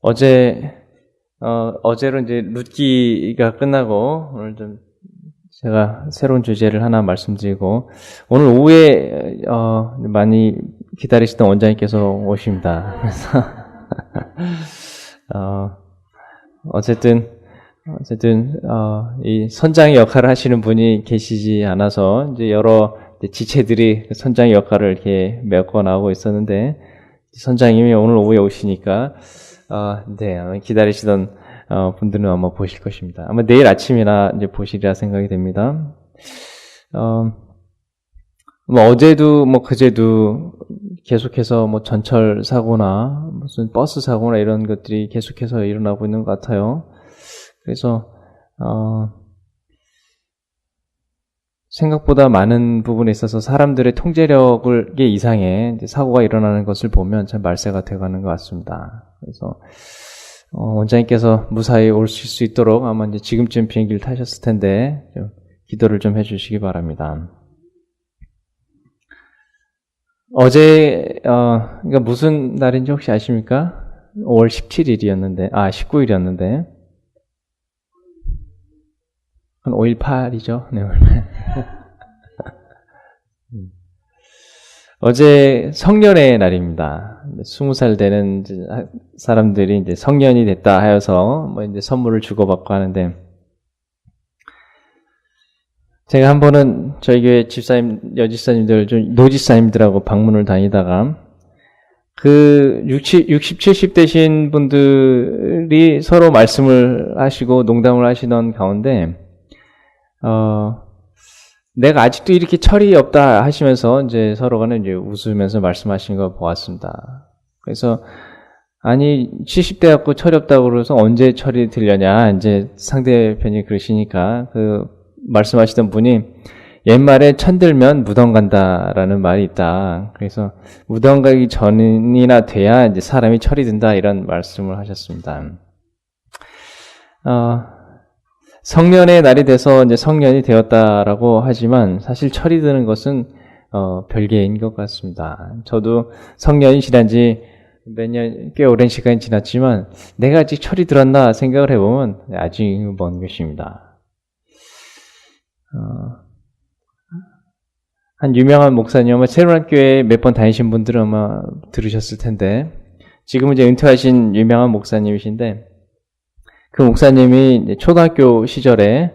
어제로 이제 룻기가 끝나고, 오늘 좀 제가 새로운 주제를 하나 말씀드리고, 오늘 오후에, 많이 기다리시던 원장님께서 오십니다. 그래서, 어쨌든, 이 선장의 역할을 하시는 분이 계시지 않아서, 이제 여러 지체들이 선장의 역할을 이렇게 메꿔 나오고 있었는데, 선장님이 오늘 오후에 오시니까, 네, 기다리시던, 분들은 아마 보실 것입니다. 아마 내일 아침이나 이제 보시리라 생각이 됩니다. 어제도, 그제도 계속해서 전철 사고나, 무슨 버스 사고나 이런 것들이 계속해서 일어나고 있는 것 같아요. 그래서, 생각보다 많은 부분에 있어서 사람들의 통제력을 이상의 사고가 일어나는 것을 보면 참 말세가 되어가는 것 같습니다. 그래서 원장님께서 무사히 오실 수 있도록 아마 이제 지금쯤 비행기를 타셨을 텐데 좀 기도를 좀 해주시기 바랍니다. 어제 그러니까 무슨 날인지 혹시 아십니까? 5월 17일이었는데 19일이었는데 한 5.18이죠. 네. 어제 성년의 날입니다. 20살 되는 사람들이 이제 성년이 됐다 하여서 이제 선물을 주고받고 하는데, 제가 한 번은 저희 교회 집사님, 여집사님들, 노집사님들하고 방문을 다니다가 그 60, 70 되신 분들이 서로 말씀을 하시고 농담을 하시던 가운데 내가 아직도 이렇게 철이 없다 하시면서 이제 서로가는 이제 웃으면서 말씀하신 거 보았습니다. 그래서 아니 70대 갖고 철이 없다고 그래서 언제 철이 들려냐 이제 상대편이 그러시니까 그 말씀하시던 분이 옛말에 천들면 무덤 간다라는 말이 있다. 그래서 무덤 가기 전이나 돼야 이제 사람이 철이 든다 이런 말씀을 하셨습니다. 성년의 날이 돼서 이제 성년이 되었다라고 하지만 사실 철이 드는 것은 별개인 것 같습니다. 저도 성년이 지난 지 몇 년, 꽤 오랜 시간이 지났지만 내가 아직 철이 들었나 생각을 해보면 아직 먼 것입니다. 한 유명한 목사님, 아마 새로운 교회에 몇 번 다니신 분들은 아마 들으셨을 텐데 지금은 이제 은퇴하신 유명한 목사님이신데 그 목사님이 초등학교 시절에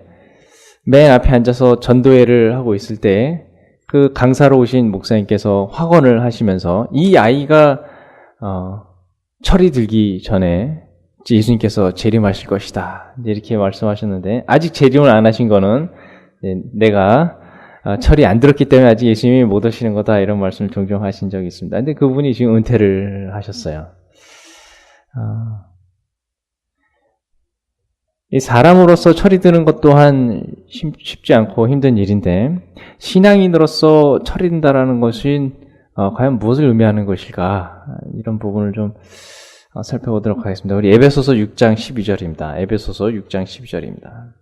맨 앞에 앉아서 전도회를 하고 있을 때 그 강사로 오신 목사님께서 확언을 하시면서 이 아이가 철이 들기 전에 예수님께서 재림하실 것이다 이렇게 말씀하셨는데 아직 재림을 안 하신 거는 내가 철이 안 들었기 때문에 아직 예수님이 못 오시는 거다 이런 말씀을 종종 하신 적이 있습니다. 근데 그분이 지금 은퇴를 하셨어요. 이 사람으로서 철이 드는 것 또한 쉽지 않고 힘든 일인데 신앙인으로서 철이 든다라는 것이 과연 무엇을 의미하는 것일까 이런 부분을 좀 살펴보도록 하겠습니다. 우리 에베소서 6장 12절입니다. 에베소서 6장 12절입니다.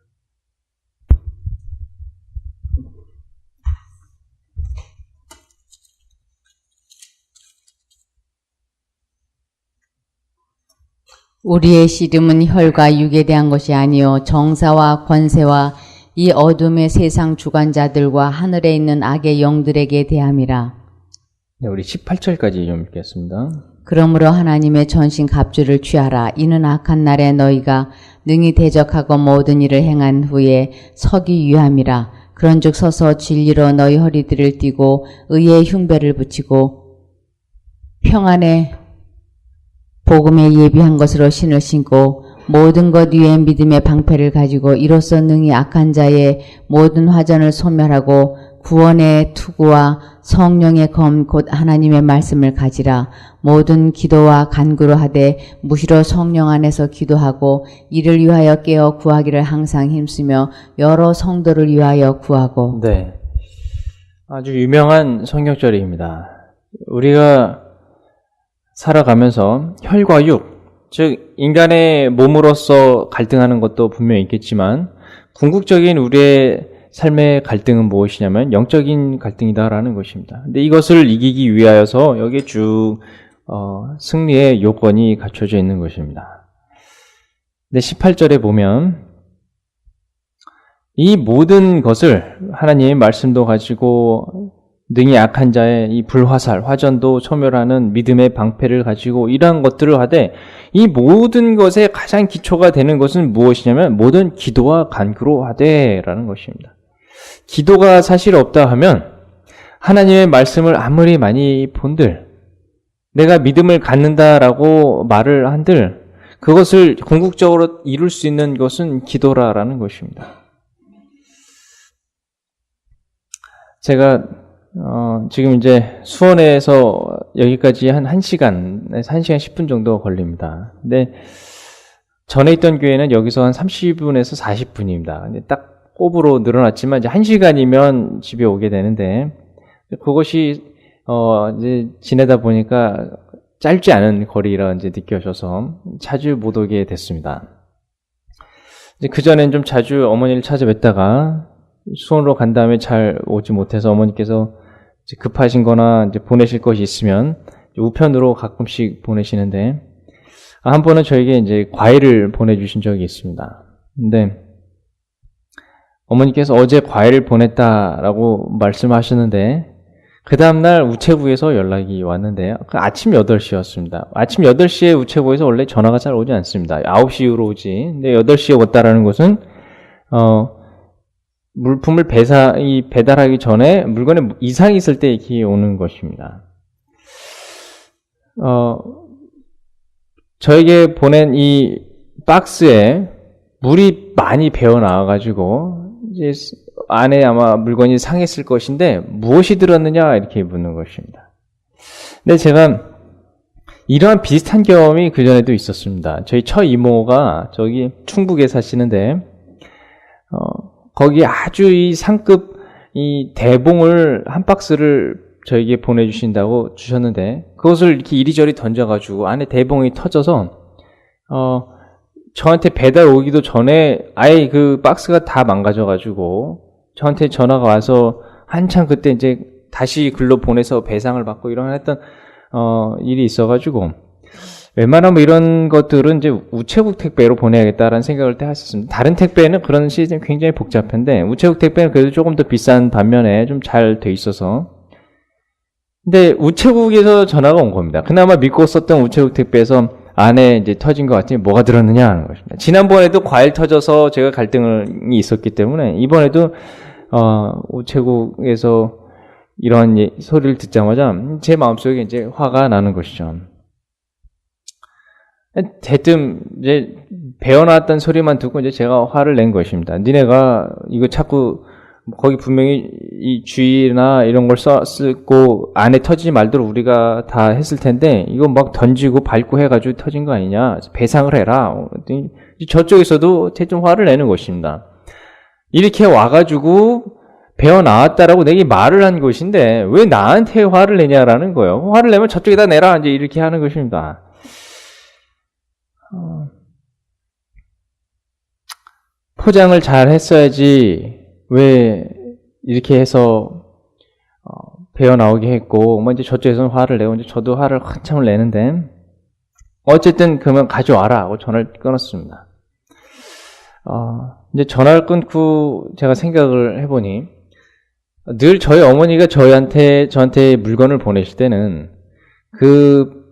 우리의 씨름은 혈과 육에 대한 것이 아니요 정사와 권세와 이 어둠의 세상 주관자들과 하늘에 있는 악의 영들에게 대함이라. 네, 우리 18절까지 좀 읽겠습니다. 그러므로 하나님의 전신 갑주를 취하라. 이는 악한 날에 너희가 능히 대적하고 모든 일을 행한 후에 서기 위함이라. 그런즉 서서 진리로 너희 허리들을 띠고 의의 흉배를 붙이고 평안의 복음에 예비한 것으로 신을 신고 모든 것 위에 믿음의 방패를 가지고 이로써 능히 악한 자의 모든 화전을 소멸하고 구원의 투구와 성령의 검 곧 하나님의 말씀을 가지라. 모든 기도와 간구로 하되 무시로 성령 안에서 기도하고 이를 위하여 깨어 구하기를 항상 힘쓰며 여러 성도를 위하여 구하고. 네, 아주 유명한 성경절입니다. 우리가 살아가면서 혈과 육, 즉 인간의 몸으로서 갈등하는 것도 분명히 있겠지만 궁극적인 우리의 삶의 갈등은 무엇이냐면 영적인 갈등이다라는 것입니다. 근데 이것을 이기기 위하여서 여기에 쭉 승리의 요건이 갖춰져 있는 것입니다. 근데 18절에 보면 이 모든 것을 하나님의 말씀도 가지고 능히 약한 자의 이 불화살, 화전도 소멸하는 믿음의 방패를 가지고 이러한 것들을 하되 이 모든 것의 가장 기초가 되는 것은 무엇이냐면 모든 기도와 간구로 하되라는 것입니다. 기도가 사실 없다 하면 하나님의 말씀을 아무리 많이 본들 내가 믿음을 갖는다라고 말을 한들 그것을 궁극적으로 이룰 수 있는 것은 기도라라는 것입니다. 제가 지금 이제 수원에서 여기까지 한 1시간에서 1시간 10분 정도 걸립니다. 근데 전에 있던 교회는 여기서 한 30분에서 40분입니다. 근데 딱 꼽으로 늘어났지만 이제 1시간이면 집에 오게 되는데 그것이 이제 지내다 보니까 짧지 않은 거리라 이제 느껴져서 자주 못 오게 됐습니다. 이제 그 전엔 좀 자주 어머니를 찾아뵙다가 수원으로 간 다음에 잘 오지 못해서 어머니께서 이제 급하신 거나 이제 보내실 것이 있으면 우편으로 가끔씩 보내시는데 한 번은 저에게 이제 과일을 보내주신 적이 있습니다. 근데 어머니께서 어제 과일을 보냈다라고 말씀하셨는데 그 다음날 우체국에서 연락이 왔는데 아침 8시였습니다. 아침 8시에 우체국에서 원래 전화가 잘 오지 않습니다. 9시 이후로 오지. 근데 8시에 왔다라는 것은 물품을 배달하기 전에 물건에 이상이 있을 때 이렇게 오는 것입니다. 저에게 보낸 이 박스에 물이 많이 배어 나와가지고 이제 안에 아마 물건이 상했을 것인데 무엇이 들었느냐 이렇게 묻는 것입니다. 근데 제가 이러한 비슷한 경험이 그 전에도 있었습니다. 저희 처이모가 저기 충북에 사시는데 거기 아주 이 상급 이 대봉을 한 박스를 저에게 보내주신다고 주셨는데 그것을 이렇게 이리저리 던져가지고 안에 대봉이 터져서 저한테 배달 오기도 전에 아예 그 박스가 다 망가져가지고 저한테 전화가 와서 한참 그때 이제 다시 글로 보내서 배상을 받고 이런 했던 일이 있어가지고 웬만하면 이런 것들은 이제 우체국 택배로 보내야겠다라는 생각을 때 했었습니다. 다른 택배는 그런 시스템이 굉장히 복잡한데 우체국 택배는 그래도 조금 더 비싼 반면에 좀 잘 돼 있어서 근데 우체국에서 전화가 온 겁니다. 그나마 믿고 썼던 우체국 택배에서 안에 이제 터진 것 같으니 뭐가 들었느냐 하는 것입니다. 지난번에도 과일 터져서 제가 갈등이 있었기 때문에 이번에도 우체국에서 이런 소리를 듣자마자 제 마음속에 이제 화가 나는 것이죠. 대뜸 이제 배어나왔던 소리만 듣고 이제 제가 화를 낸 것입니다. 니네가 이거 자꾸 거기 분명히 이 주의나 이런 걸 쓰고 안에 터지지 말도록 우리가 다 했을 텐데 이거 막 던지고 밟고 해가지고 터진 거 아니냐 배상을 해라. 저쪽에서도 대뜸 화를 내는 것입니다. 이렇게 와가지고 배어나왔다라고 내게 말을 한 것인데 왜 나한테 화를 내냐라는 거예요. 화를 내면 저쪽에다 내라 이제 이렇게 하는 것입니다. 포장을 잘 했어야지 왜 이렇게 해서 배어 나오게 했고 뭐 이제 저쪽에서는 화를 내고 이제 저도 화를 한참을 내는데 어쨌든 그러면 가져와라 하고 전화를 끊었습니다. 이제 전화를 끊고 제가 생각을 해보니 늘 저희 어머니가 저한테 물건을 보내실 때는 그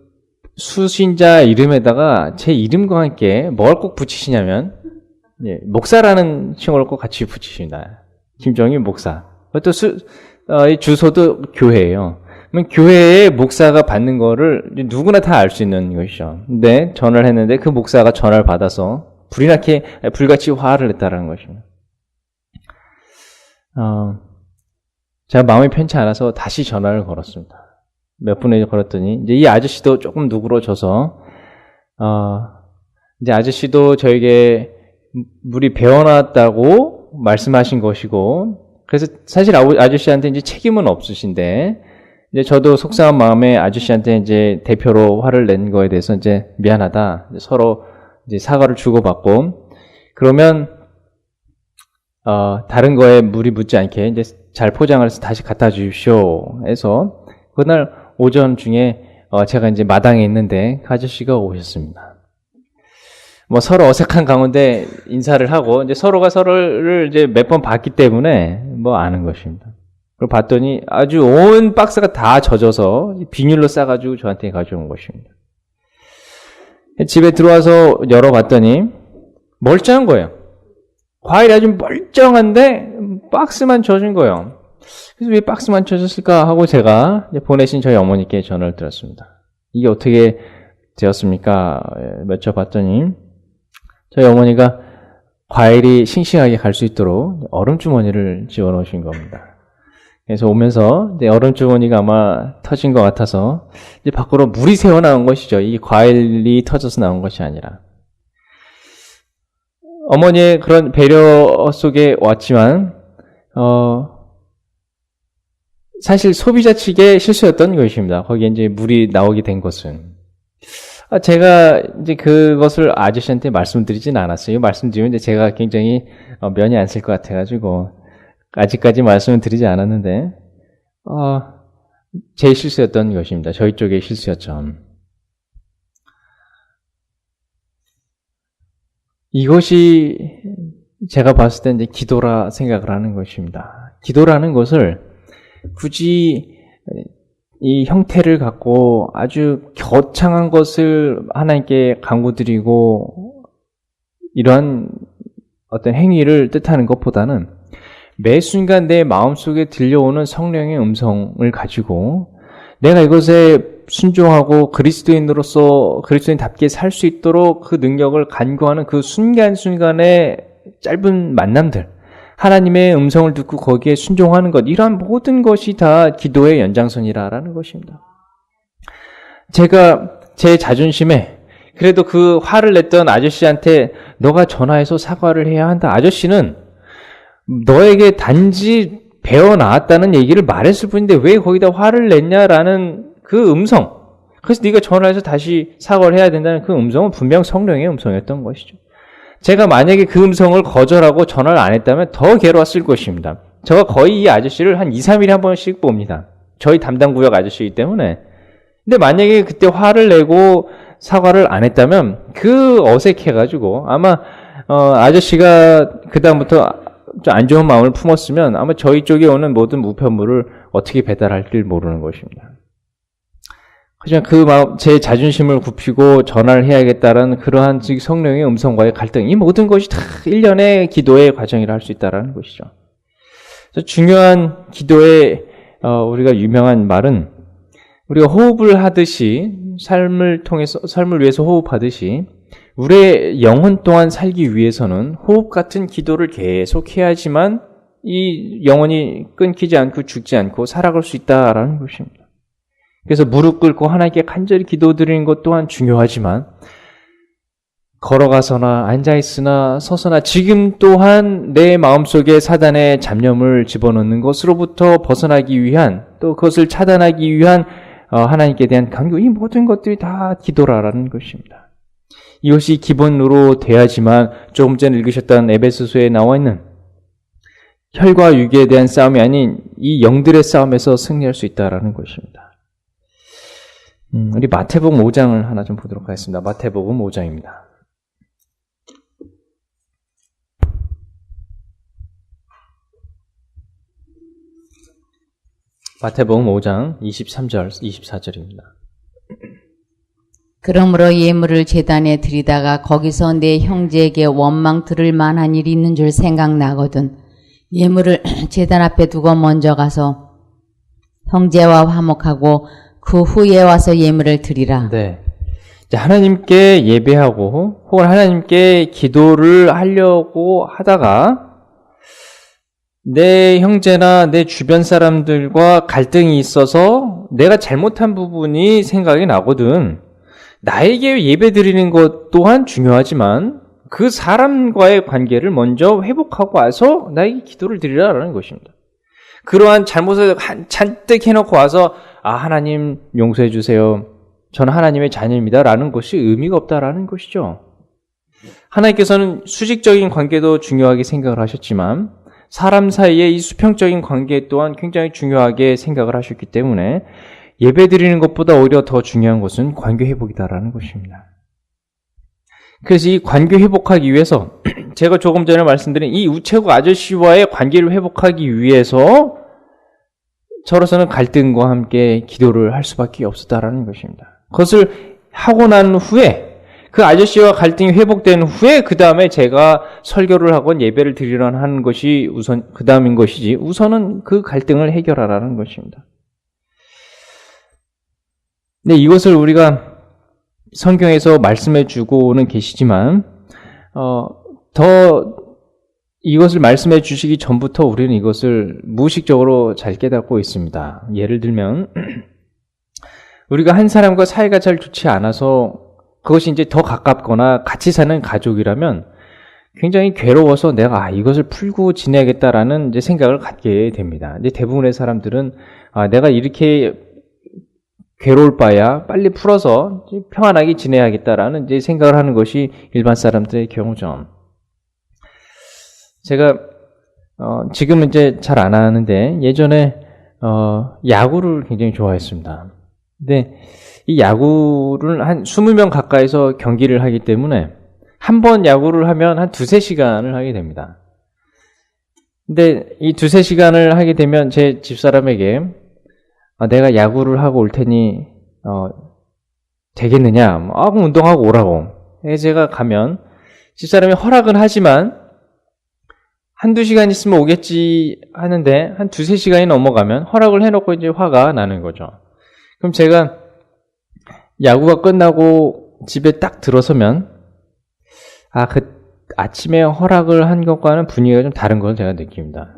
수신자 이름에다가 제 이름과 함께 뭘 꼭 붙이시냐면 목사라는 칭호를 꼭 같이 붙이십니다. 김정일 목사. 또 주소도 교회예요. 그러면 교회에 목사가 받는 거를 누구나 다 알 수 있는 것이죠. 근데 전화를 했는데 그 목사가 전화를 받아서 불같이 화를 냈다라는 것입니다. 제가 마음이 편치 않아서 다시 전화를 걸었습니다. 몇 분에 걸었더니 이제 이 아저씨도 조금 누그러져서 이제 아저씨도 저에게 물이 배어났다고 말씀하신 것이고 그래서 사실 아저씨한테 이제 책임은 없으신데 이제 저도 속상한 마음에 아저씨한테 이제 대표로 화를 낸 거에 대해서 이제 미안하다 이제 서로 이제 사과를 주고받고 그러면 다른 거에 물이 묻지 않게 이제 잘 포장을 해서 다시 갖다 주십시오 해서 그날 오전 중에 제가 이제 마당에 있는데 그 아저씨가 오셨습니다. 뭐 서로 어색한 가운데 인사를 하고 이제 서로가 서로를 이제 몇 번 봤기 때문에 뭐 아는 것입니다. 그걸 봤더니 아주 온 박스가 다 젖어서 비닐로 싸가지고 저한테 가져온 것입니다. 집에 들어와서 열어봤더니 멀쩡한 거예요. 과일이 아주 멀쩡한데 박스만 젖은 거예요. 그래서 왜 박스만 젖었을까 하고 제가 보내신 저희 어머니께 전화를 드렸습니다. 이게 어떻게 되었습니까? 여쭤봤더니 저희 어머니가 과일이 싱싱하게 갈 수 있도록 얼음주머니를 지어놓으신 겁니다. 그래서 오면서 얼음주머니가 아마 터진 것 같아서 이제 밖으로 물이 새어나온 것이죠. 이 과일이 터져서 나온 것이 아니라. 어머니의 그런 배려 속에 왔지만 사실 소비자 측의 실수였던 것입니다. 거기에 이제 물이 나오게 된 것은. 제가 이제 그것을 아저씨한테 말씀드리진 않았어요. 말씀드리면 이제 제가 굉장히 면이 안 쓸 것 같아가지고 아직까지 말씀을 드리지 않았는데 제 실수였던 것입니다. 저희 쪽의 실수였죠. 이것이 제가 봤을 때 이제 기도라 생각을 하는 것입니다. 기도라는 것을 굳이 이 형태를 갖고 아주 거창한 것을 하나님께 간구드리고 이러한 어떤 행위를 뜻하는 것보다는 매 순간 내 마음속에 들려오는 성령의 음성을 가지고 내가 이것에 순종하고 그리스도인답게 살 수 있도록 그 능력을 간구하는 그 순간순간의 짧은 만남들, 하나님의 음성을 듣고 거기에 순종하는 것, 이러한 모든 것이 다 기도의 연장선이라는 것입니다. 제가 제 자존심에 그래도 그 화를 냈던 아저씨한테 너가 전화해서 사과를 해야 한다. 아저씨는 너에게 단지 배워 나왔다는 얘기를 말했을 뿐인데 왜 거기다 화를 냈냐라는 그 음성. 그래서 네가 전화해서 다시 사과를 해야 된다는 그 음성은 분명 성령의 음성이었던 것이죠. 제가 만약에 그 음성을 거절하고 전화를 안 했다면 더 괴로웠을 것입니다. 제가 거의 이 아저씨를 한 2, 3일에 한 번씩 봅니다. 저희 담당 구역 아저씨이기 때문에. 근데 만약에 그때 화를 내고 사과를 안 했다면 그 어색해가지고 아마 아저씨가 그다음부터 좀 안 좋은 마음을 품었으면 아마 저희 쪽에 오는 모든 우편물을 어떻게 배달할지 모르는 것입니다. 하지만 그 마음, 제 자존심을 굽히고 전화를 해야겠다라는 그러한 성령의 음성과의 갈등, 이 모든 것이 다 일련의 기도의 과정이라 할 수 있다는 것이죠. 그래서 중요한 기도의 우리가 유명한 말은 우리가 호흡을 하듯이 삶을 위해서 호흡하듯이 우리의 영혼 또한 살기 위해서는 호흡 같은 기도를 계속 해야지만 이 영혼이 끊기지 않고 죽지 않고 살아갈 수 있다라는 것입니다. 그래서 무릎 꿇고 하나님께 간절히 기도드리는 것 또한 중요하지만 걸어가서나 앉아있으나 서서나 지금 또한 내 마음속에 사단의 잡념을 집어넣는 것으로부터 벗어나기 위한 또 그것을 차단하기 위한 하나님께 대한 간구, 이 모든 것들이 다 기도라는 것입니다. 이것이 기본으로 돼야지만 조금 전에 읽으셨던 에베소서에 나와 있는 혈과 육에 대한 싸움이 아닌 이 영들의 싸움에서 승리할 수 있다는 것입니다. 우리 마태복음 5장을 하나 좀 보도록 하겠습니다. 마태복음 5장입니다. 마태복음 5장 23절, 24절입니다. 그러므로 예물을 제단에 드리다가 거기서 내 형제에게 원망 들을 만한 일이 있는 줄 생각나거든 예물을 제단 앞에 두고 먼저 가서 형제와 화목하고 그 후에 와서 예물을 드리라. 네. 하나님께 예배하고 혹은 하나님께 기도를 하려고 하다가 내 형제나 내 주변 사람들과 갈등이 있어서 내가 잘못한 부분이 생각이 나거든. 나에게 예배 드리는 것 또한 중요하지만 그 사람과의 관계를 먼저 회복하고 와서 나에게 기도를 드리라라는 것입니다. 그러한 잘못을 잔뜩 해놓고 와서 하나님 용서해 주세요. 저는 하나님의 자녀입니다. 라는 것이 의미가 없다라는 것이죠. 하나님께서는 수직적인 관계도 중요하게 생각을 하셨지만 사람 사이의 이 수평적인 관계 또한 굉장히 중요하게 생각을 하셨기 때문에 예배 드리는 것보다 오히려 더 중요한 것은 관계 회복이다라는 것입니다. 그래서 이 관계 회복하기 위해서 제가 조금 전에 말씀드린 이 우체국 아저씨와의 관계를 회복하기 위해서 저로서는 갈등과 함께 기도를 할 수밖에 없었다라는 것입니다. 그것을 하고 난 후에 그 아저씨와 갈등이 회복된 후에 그 다음에 제가 설교를 하건 예배를 드리려 하는 것이 우선 그 다음인 것이지 우선은 그 갈등을 해결하라는 것입니다. 근데 이것을 우리가 성경에서 말씀해 주고는 계시지만 더 이것을 말씀해 주시기 전부터 우리는 이것을 무의식적으로 잘 깨닫고 있습니다. 예를 들면 우리가 한 사람과 사이가 잘 좋지 않아서 그것이 이제 더 가깝거나 같이 사는 가족이라면 굉장히 괴로워서 내가 이것을 풀고 지내야겠다라는 이제 생각을 갖게 됩니다. 이제 대부분의 사람들은 내가 이렇게 괴로울 바야 빨리 풀어서 평안하게 지내야겠다라는 이제 생각을 하는 것이 일반 사람들의 경우죠. 제가 지금은 이제 잘 안 하는데 예전에 야구를 굉장히 좋아했습니다. 근데 이 야구를 한 20명 가까이서 경기를 하기 때문에 한 번 야구를 하면 한 2-3시간을 하게 됩니다. 근데 이 2-3시간을 하게 되면 제 집사람에게 내가 야구를 하고 올 테니 되겠느냐? 그럼 운동하고 오라고. 제가 가면 집사람이 허락은 하지만 1-2시간 있으면 오겠지 하는데 한 2-3시간이 넘어가면 허락을 해놓고 이제 화가 나는 거죠. 그럼 제가 야구가 끝나고 집에 딱 들어서면 그 아침에 허락을 한 것과는 분위기가 좀 다른 걸 제가 느낍니다.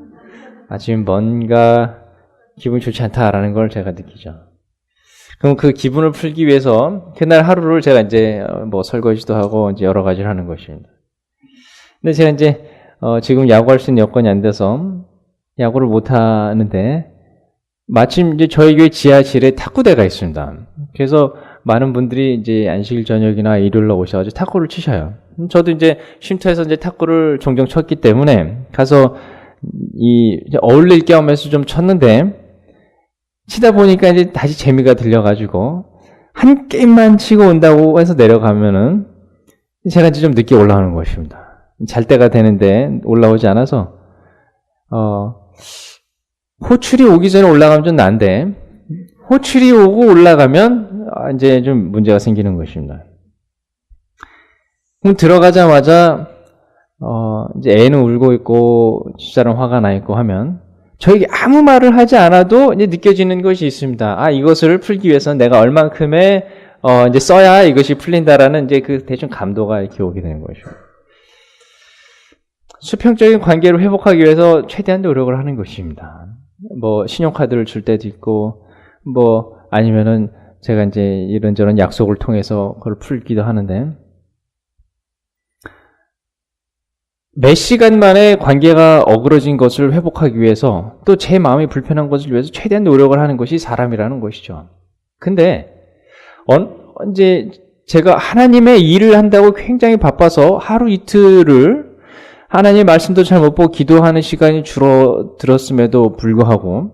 지금 뭔가 기분이 좋지 않다라는 걸 제가 느끼죠. 그럼 그 기분을 풀기 위해서 그날 하루를 제가 이제 뭐 설거지도 하고 이제 여러 가지를 하는 것입니다. 근데 제가 이제 지금 야구할 수 있는 여건이 안 돼서 야구를 못 하는데 마침 이제 저희 교회 지하실에 탁구대가 있습니다. 그래서 많은 분들이 이제 안식일 저녁이나 일요일로 오셔가지고 탁구를 치셔요. 저도 이제 쉼터에서 이제 탁구를 종종 쳤기 때문에 가서 어울릴 겸해서 좀 쳤는데 치다 보니까 이제 다시 재미가 들려가지고 한 게임만 치고 온다고 해서 내려가면은 제가 이제 좀 늦게 올라오는 것입니다. 잘 때가 되는데 올라오지 않아서 호출이 오기 전에 올라가면 좀 난데 호출이 오고 올라가면 이제 좀 문제가 생기는 것입니다. 그럼 들어가자마자 이제 애는 울고 있고 집사람 화가 나 있고 하면 저에게 아무 말을 하지 않아도 이제 느껴지는 것이 있습니다. 이것을 풀기 위해서는 내가 얼만큼의 이제 써야 이것이 풀린다라는 이제 그 대충 감도가 이렇게 오게 되는 것이죠. 수평적인 관계를 회복하기 위해서 최대한 노력을 하는 것입니다. 뭐 신용카드를 줄 때도 있고 뭐 아니면은 제가 이제 이런저런 약속을 통해서 그걸 풀기도 하는데 몇 시간 만에 관계가 어그러진 것을 회복하기 위해서 또 제 마음이 불편한 것을 위해서 최대한 노력을 하는 것이 사람이라는 것이죠. 근데 이제 제가 하나님의 일을 한다고 굉장히 바빠서 하루 이틀을 하나님의 말씀도 잘 못 보고 기도하는 시간이 줄어들었음에도 불구하고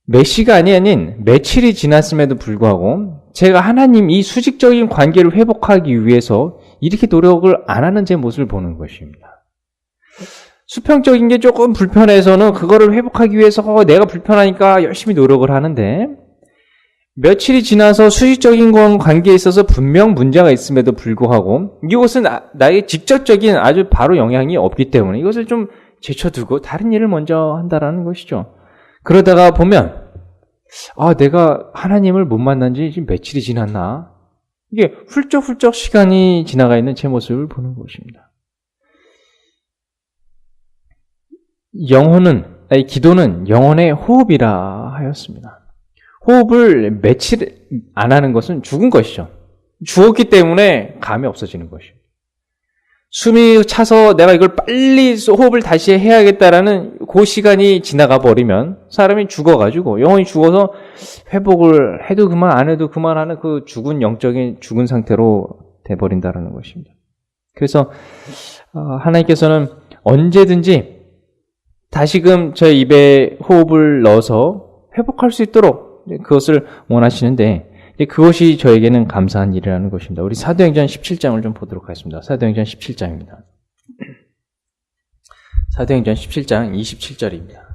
몇 시간이 아닌 며칠이 지났음에도 불구하고 제가 하나님 이 수직적인 관계를 회복하기 위해서 이렇게 노력을 안 하는 제 모습을 보는 것입니다. 수평적인 게 조금 불편해서는 그거를 회복하기 위해서 내가 불편하니까 열심히 노력을 하는데 며칠이 지나서 수직적인 관계에 있어서 분명 문제가 있음에도 불구하고 이것은 나의 직접적인 아주 바로 영향이 없기 때문에 이것을 좀 제쳐두고 다른 일을 먼저 한다라는 것이죠. 그러다가 보면 내가 하나님을 못 만난 지 지금 며칠이 지났나? 이게 훌쩍훌쩍 시간이 지나가 있는 제 모습을 보는 것입니다. 기도는 영혼의 호흡이라 하였습니다. 호흡을 며칠 안 하는 것은 죽은 것이죠. 죽었기 때문에 감이 없어지는 것이죠. 숨이 차서 내가 이걸 빨리 호흡을 다시 해야겠다라는 그 시간이 지나가 버리면 사람이 죽어가지고 영혼이 죽어서 회복을 해도 그만 안 해도 그만하는 그 영적인 죽은 상태로 돼버린다라는 것입니다. 그래서 하나님께서는 언제든지 다시금 저 입에 호흡을 넣어서 회복할 수 있도록 그것을 원하시는데 그것이 저에게는 감사한 일이라는 것입니다. 우리 사도행전 17장을 좀 보도록 하겠습니다. 사도행전 17장입니다. 사도행전 17장 27절입니다.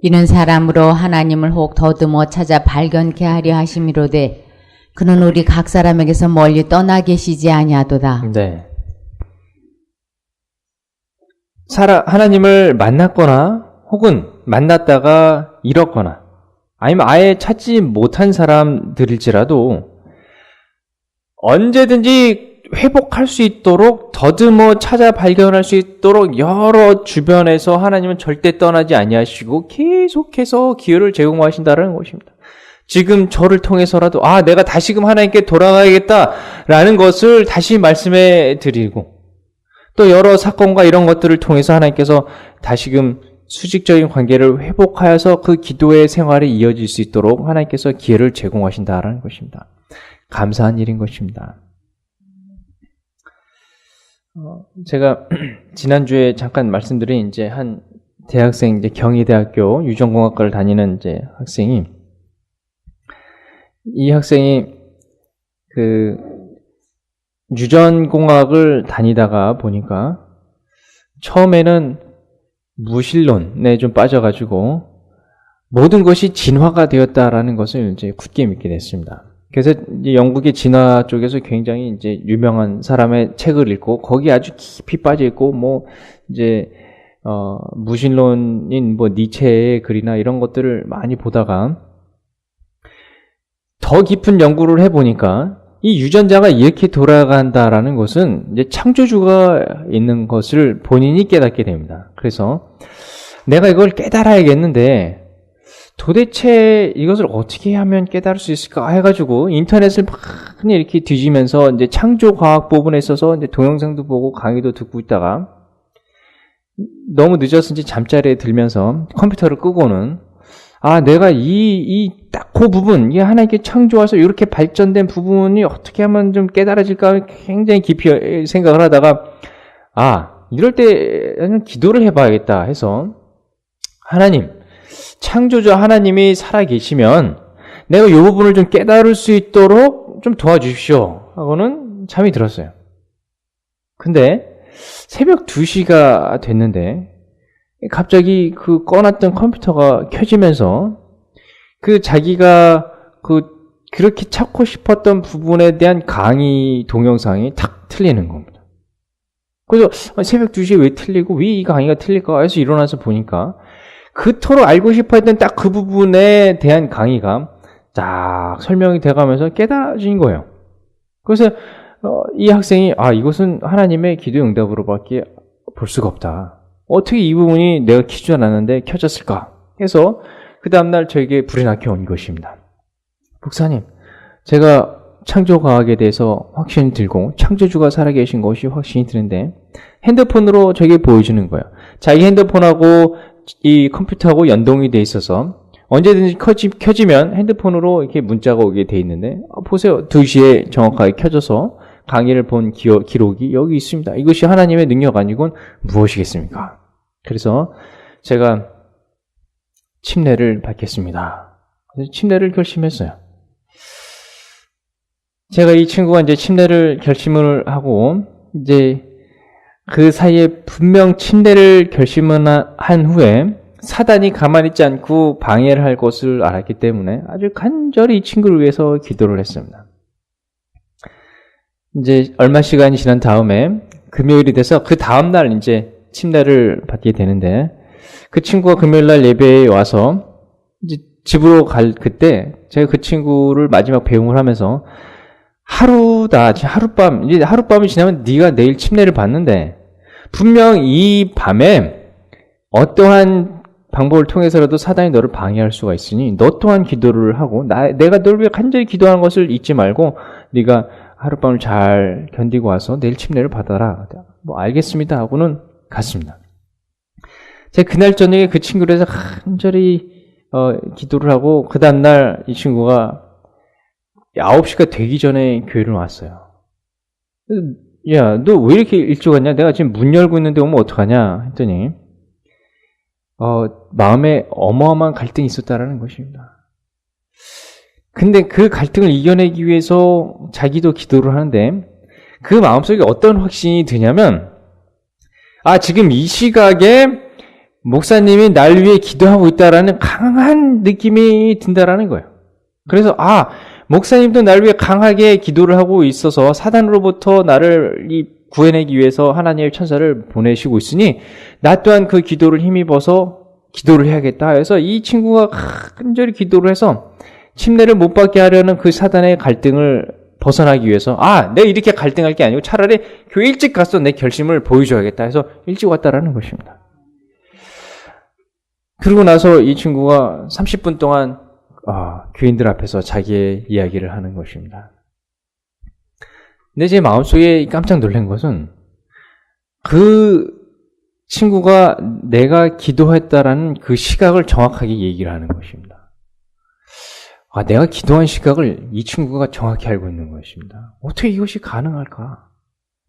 이는 사람으로 하나님을 혹 더듬어 찾아 발견케 하려 하심이로되 그는 우리 각 사람에게서 멀리 떠나 계시지 아니하도다. 네. 하나님을 만났거나 혹은 만났다가 잃었거나 아니면 아예 찾지 못한 사람들일지라도 언제든지 회복할 수 있도록 더듬어 찾아 발견할 수 있도록 여러 주변에서 하나님은 절대 떠나지 아니하시고 계속해서 기회를 제공하신다는 것입니다. 지금 저를 통해서라도 내가 다시금 하나님께 돌아가야겠다라는 것을 다시 말씀해 드리고 또 여러 사건과 이런 것들을 통해서 하나님께서 다시금 수직적인 관계를 회복하여서 그 기도의 생활이 이어질 수 있도록 하나님께서 기회를 제공하신다라는 것입니다. 감사한 일인 것입니다. 제가 지난주에 잠깐 말씀드린 한 대학생, 경희대학교 유전공학과를 다니는 학생이 이 학생이 유전공학을 다니다가 보니까 처음에는 무신론에 좀 빠져가지고 모든 것이 진화가 되었다라는 것을 굳게 믿게 됐습니다. 그래서 영국의 진화 쪽에서 굉장히 유명한 사람의 책을 읽고 거기에 아주 깊이 빠져 있고 무신론인 니체의 글이나 이런 것들을 많이 보다가 더 깊은 연구를 해보니까 이 유전자가 이렇게 돌아간다라는 것은 창조주가 있는 것을 본인이 깨닫게 됩니다. 그래서 내가 이걸 깨달아야겠는데 도대체 이것을 어떻게 하면 깨달을 수 있을까 해가지고 인터넷을 많이 이렇게 뒤지면서 창조과학 부분에 있어서 동영상도 보고 강의도 듣고 있다가 너무 늦었은지 잠자리에 들면서 컴퓨터를 끄고는 내가 딱 그 부분, 이게 하나님께 창조해서 이렇게 발전된 부분이 어떻게 하면 좀 깨달아질까 굉장히 깊이 생각을 하다가, 이럴 때는 기도를 해봐야겠다 해서, 하나님, 창조자 하나님이 살아계시면 내가 이 부분을 좀 깨달을 수 있도록 좀 도와주십시오 하고는 잠이 들었어요. 근데 새벽 2시가 됐는데, 갑자기 꺼놨던 컴퓨터가 켜지면서 자기가 그렇게 찾고 싶었던 부분에 대한 강의 동영상이 탁 틀리는 겁니다. 그래서 새벽 2시에 왜 틀리고 왜 이 강의가 틀릴까 해서 일어나서 보니까 그토록 알고 싶어 했던 딱 그 부분에 대한 강의가 딱 설명이 돼가면서 깨달아진 거예요. 그래서 이 학생이 이것은 하나님의 기도 응답으로밖에 볼 수가 없다. 어떻게 이 부분이 내가 켜지 않았는데 켜졌을까? 해서 그 다음날 저에게 불이 나게 온 것입니다. 목사님, 제가 창조과학에 대해서 확신이 들고 창조주가 살아계신 것이 확신이 드는데 핸드폰으로 저에게 보여주는 거예요. 자기 핸드폰하고 이 컴퓨터하고 연동이 돼 있어서 언제든지 켜지면 핸드폰으로 이렇게 문자가 오게 돼 있는데 보세요. 2시에 정확하게 켜져서 강의를 본 기록이 여기 있습니다. 이것이 하나님의 능력 아니곤 무엇이겠습니까? 그래서 제가 침례를 받겠습니다. 그래서 침례를 결심했어요. 제가 이 친구가 침례를 결심을 하고 그 사이에 분명 침례를 결심을 한 후에 사단이 가만히 있지 않고 방해를 할 것을 알았기 때문에 아주 간절히 이 친구를 위해서 기도를 했습니다. 얼마 시간이 지난 다음에 금요일이 돼서 그 다음날 침례를 받게 되는데 그 친구가 금요일날 예배에 와서 집으로 갈 그때 제가 그 친구를 마지막 배웅을 하면서 하룻밤이 지나면 네가 내일 침례를 받는데 분명 이 밤에 어떠한 방법을 통해서라도 사단이 너를 방해할 수가 있으니 너 또한 기도를 하고 내가 너를 위해 간절히 기도하는 것을 잊지 말고 네가 하룻밤을 잘 견디고 와서 내일 침례를 받아라. 알겠습니다 하고는 갔습니다. 제가 그날 저녁에 그 친구를 해서 간절히 기도를 하고 그 다음날 이 친구가 9시가 되기 전에 교회를 왔어요. 야, 너 왜 이렇게 일찍 왔냐? 내가 지금 문 열고 있는데 오면 어떡하냐? 했더니 마음에 어마어마한 갈등이 있었다라는 것입니다. 근데 그 갈등을 이겨내기 위해서 자기도 기도를 하는데 그 마음속에 어떤 확신이 드냐면 지금 이 시각에 목사님이 날 위해 기도하고 있다라는 강한 느낌이 든다라는 거예요. 그래서 목사님도 날 위해 강하게 기도를 하고 있어서 사단으로부터 나를 구해내기 위해서 하나님의 천사를 보내시고 있으니 나 또한 그 기도를 힘입어서 기도를 해야겠다 해서 이 친구가 간절히 기도를 해서 침례를 못 받게 하려는 그 사단의 갈등을 벗어나기 위해서 내가 이렇게 갈등할 게 아니고 차라리 교회 일찍 가서 내 결심을 보여줘야겠다 해서 일찍 왔다라는 것입니다. 그러고 나서 이 친구가 30분 동안 교인들 앞에서 자기의 이야기를 하는 것입니다. 근데 제 마음속에 깜짝 놀란 것은 그 친구가 내가 기도했다라는 그 시각을 정확하게 얘기를 하는 것입니다. 내가 기도한 시각을 이 친구가 정확히 알고 있는 것입니다. 어떻게 이것이 가능할까?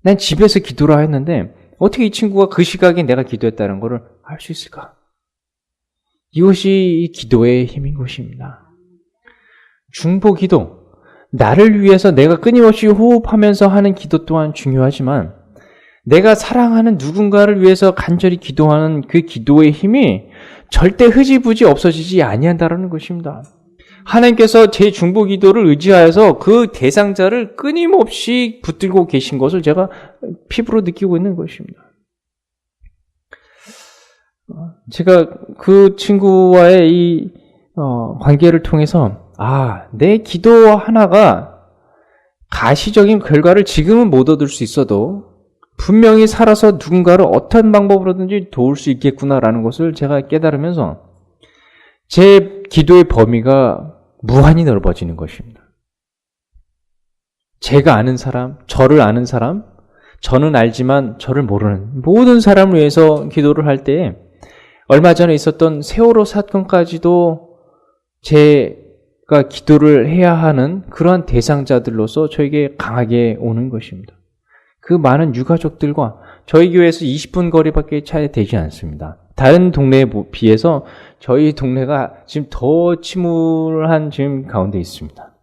난 집에서 기도를 했는데 어떻게 이 친구가 그 시각에 내가 기도했다는 것을 알 수 있을까? 이것이 기도의 힘인 것입니다. 중보기도, 나를 위해서 내가 끊임없이 호흡하면서 하는 기도 또한 중요하지만 내가 사랑하는 누군가를 위해서 간절히 기도하는 그 기도의 힘이 절대 흐지부지 없어지지 아니한다라는 것입니다. 하나님께서 제 중보기도를 의지하여서 그 대상자를 끊임없이 붙들고 계신 것을 제가 피부로 느끼고 있는 것입니다. 제가 그 친구와의 이 관계를 통해서 내 기도 하나가 가시적인 결과를 지금은 못 얻을 수 있어도 분명히 살아서 누군가를 어떤 방법으로든지 도울 수 있겠구나라는 것을 제가 깨달으면서 제 기도의 범위가 무한히 넓어지는 것입니다. 제가 아는 사람, 저를 아는 사람, 저는 알지만 저를 모르는 모든 사람을 위해서 기도를 할 때에 얼마 전에 있었던 세월호 사건까지도 제가 기도를 해야 하는 그러한 대상자들로서 저에게 강하게 오는 것입니다. 그 많은 유가족들과 저희 교회에서 20분 거리밖에 차이 되지 않습니다. 다른 동네에 비해서 저희 동네가 지금 더 침울한 지금 가운데 있습니다.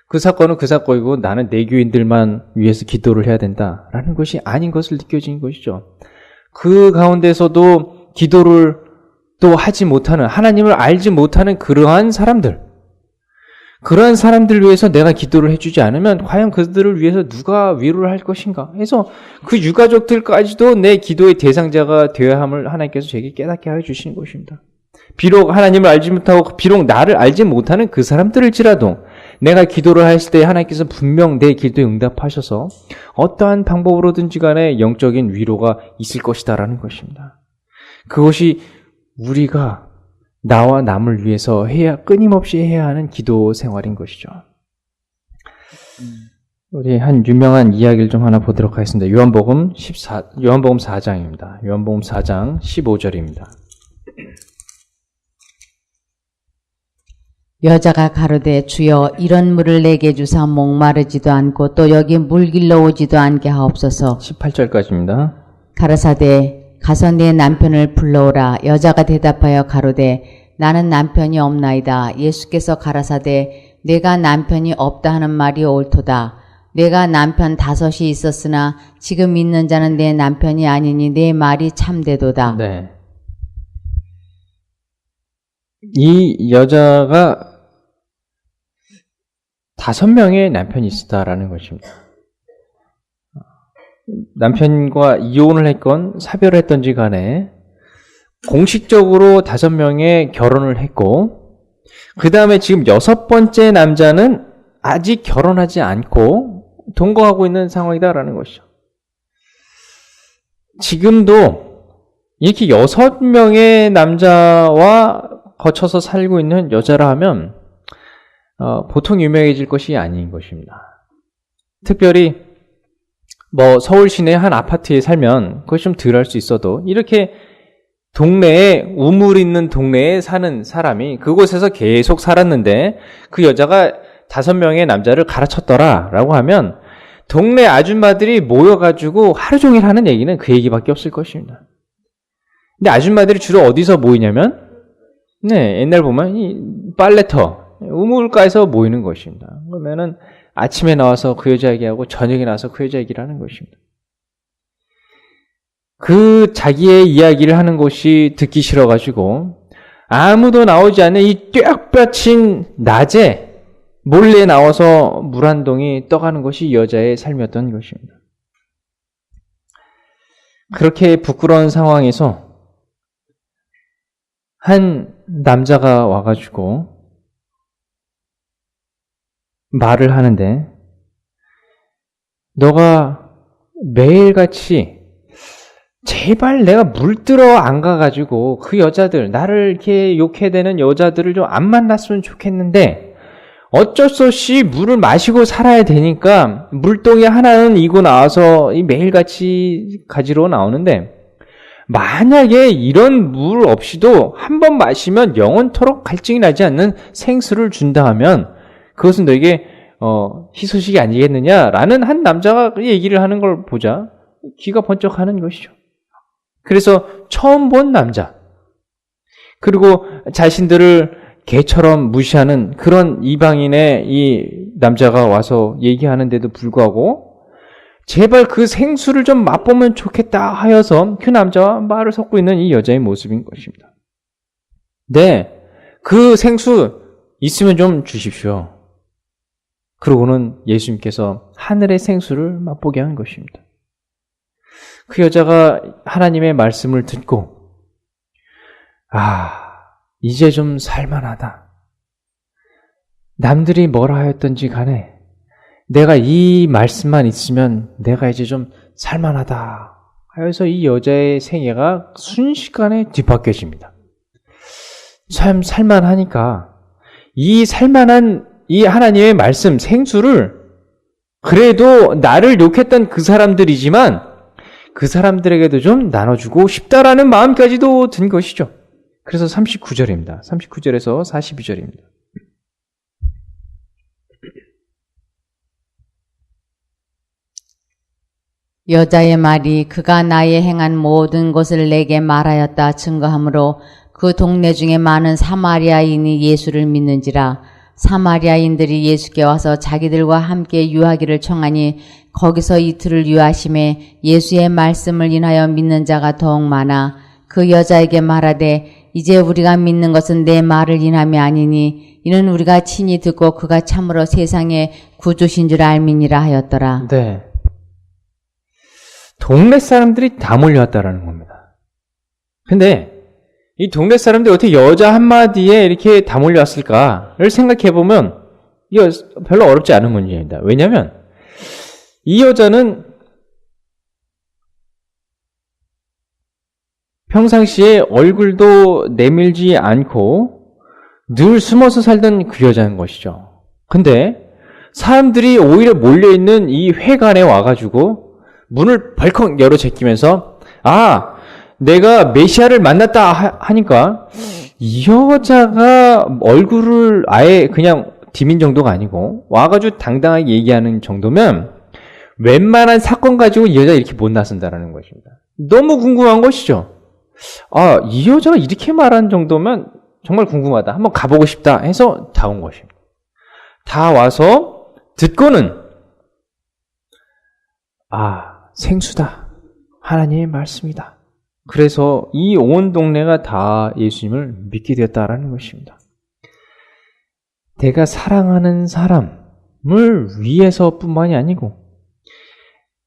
그 사건은 그 사건이고 나는 내 교인들만 위해서 기도를 해야 된다라는 것이 아닌 것을 느껴진 것이죠. 그 가운데서도 기도를 또 하지 못하는, 하나님을 알지 못하는 그러한 사람들, 그러한 사람들 위해서 내가 기도를 해주지 않으면 과연 그들을 위해서 누가 위로를 할 것인가 해서 그 유가족들까지도 내 기도의 대상자가 되어야 함을 하나님께서 제게 깨닫게 하여 주시는 것입니다. 비록 하나님을 알지 못하고 비록 나를 알지 못하는 그 사람들일지라도 내가 기도를 했을 때 하나님께서 분명 내 기도에 응답하셔서 어떠한 방법으로든지 간에 영적인 위로가 있을 것이다라는 것입니다. 그것이 우리가 나와 남을 위해서 끊임없이 해야 하는 기도 생활인 것이죠. 우리 한 유명한 이야기를 좀 하나 보도록 하겠습니다. 요한복음 4장입니다. 요한복음 4장 15절입니다. 여자가 가로되 주여 이런 물을 내게 주사 목마르지도 않고 또 여기 물 길러 오지도 않게 하옵소서. 18절까지입니다. 가라사대 가서 내 남편을 불러오라. 여자가 대답하여 가로되 나는 남편이 없나이다. 예수께서 가라사대 내가 남편이 없다 하는 말이 옳도다. 내가 남편 5이 있었으나 지금 있는 자는 내 남편이 아니니 내 말이 참되도다. 네. 이 여자가 5명의 남편이 있었다라는 것입니다. 남편과 이혼을 했건 사별을 했던지 간에 공식적으로 5명의 결혼을 했고 그 다음에 지금 6번째 남자는 아직 결혼하지 않고 동거하고 있는 상황이다라는 것이죠. 지금도 이렇게 6명의 남자와 거쳐서 살고 있는 여자라 하면 보통 유명해질 것이 아닌 것입니다. 특별히 서울 시내 한 아파트에 살면 그것이 좀 덜 할 수 있어도 이렇게 동네에 우물 있는 동네에 사는 사람이 그곳에서 계속 살았는데 그 여자가 5명의 남자를 갈아쳤더라라고 하면 동네 아줌마들이 모여가지고 하루 종일 하는 얘기는 그 얘기밖에 없을 것입니다. 근데 아줌마들이 주로 어디서 모이냐면, 네, 옛날 보면 이 빨래터, 우물가에서 모이는 것입니다. 그러면은 아침에 나와서 그 여자 얘기하고 저녁에 나와서 그 여자 얘기를 하는 것입니다. 그 자기의 이야기를 하는 것이 듣기 싫어가지고 아무도 나오지 않는 이 떼약볕인 낮에 몰래 나와서 물 한 동이 떠가는 것이 여자의 삶이었던 것입니다. 그렇게 부끄러운 상황에서 한 남자가 와가지고 말을 하는데, 너가 매일같이 제발 내가 물들어 안 가가지고 그 여자들, 나를 이렇게 욕해대는 여자들을 좀 안 만났으면 좋겠는데 어쩔 수 없이 물을 마시고 살아야 되니까 물동이 하나는 이고 나와서 매일같이 가지러 나오는데, 만약에 이런 물 없이도 한 번 마시면 영원토록 갈증이 나지 않는 생수를 준다 하면 그것은 너에게 희소식이 아니겠느냐라는 한 남자가 얘기를 하는 걸 보자 귀가 번쩍하는 것이죠. 그래서 처음 본 남자, 그리고 자신들을 개처럼 무시하는 그런 이방인의 이 남자가 와서 얘기하는데도 불구하고 제발 그 생수를 좀 맛보면 좋겠다 하여서 그 남자와 말을 섞고 있는 이 여자의 모습인 것입니다. 네, 그 생수 있으면 좀 주십시오. 그러고는 예수님께서 하늘의 생수를 맛보게 한 것입니다. 그 여자가 하나님의 말씀을 듣고, 이제 좀 살만하다. 남들이 뭐라 하였던지 간에 내가 이 말씀만 있으면 내가 이제 좀 살만하다 하여서 이 여자의 생애가 순식간에 뒤바뀌어집니다. 참 살만하니까 이 살만한 이 하나님의 말씀 생수를 그래도 나를 욕했던 그 사람들이지만 그 사람들에게도 좀 나눠주고 싶다라는 마음까지도 든 것이죠. 그래서 39절입니다. 39절에서 42절입니다. 여자의 말이 그가 나의 행한 모든 것을 내게 말하였다 증거하므로 그 동네 중에 많은 사마리아인이 예수를 믿는지라. 사마리아인들이 예수께 와서 자기들과 함께 유하기를 청하니 거기서 이틀을 유하심에 예수의 말씀을 인하여 믿는 자가 더욱 많아 그 여자에게 말하되 이제 우리가 믿는 것은 내 말을 인함이 아니니 이는 우리가 친히 듣고 그가 참으로 세상의 구주신 줄 알미니라 하였더라. 네. 동네 사람들이 다 몰려왔다라는 겁니다. 근데 이 동네 사람들이 어떻게 여자 한마디에 이렇게 다 몰려왔을까를 생각해보면 이거 별로 어렵지 않은 문제입니다. 왜냐하면 이 여자는 평상시에 얼굴도 내밀지 않고 늘 숨어서 살던 그 여자인 것이죠. 근데 사람들이 오히려 몰려있는 이 회관에 와가지고 문을 벌컥 열어 제끼면서 내가 메시아를 만났다 하니까 이 여자가 얼굴을 아예 그냥 디민 정도가 아니고 와가지고 당당하게 얘기하는 정도면 웬만한 사건 가지고 이 여자가 이렇게 못 나선다라는 것입니다. 너무 궁금한 것이죠. 이 여자가 이렇게 말한 정도면 정말 궁금하다. 한번 가보고 싶다 해서 다 온 것입니다. 다 와서 듣고는 생수다. 하나님의 말씀이다. 그래서 이 온 동네가 다 예수님을 믿게 되었다라는 것입니다. 내가 사랑하는 사람을 위해서뿐만이 아니고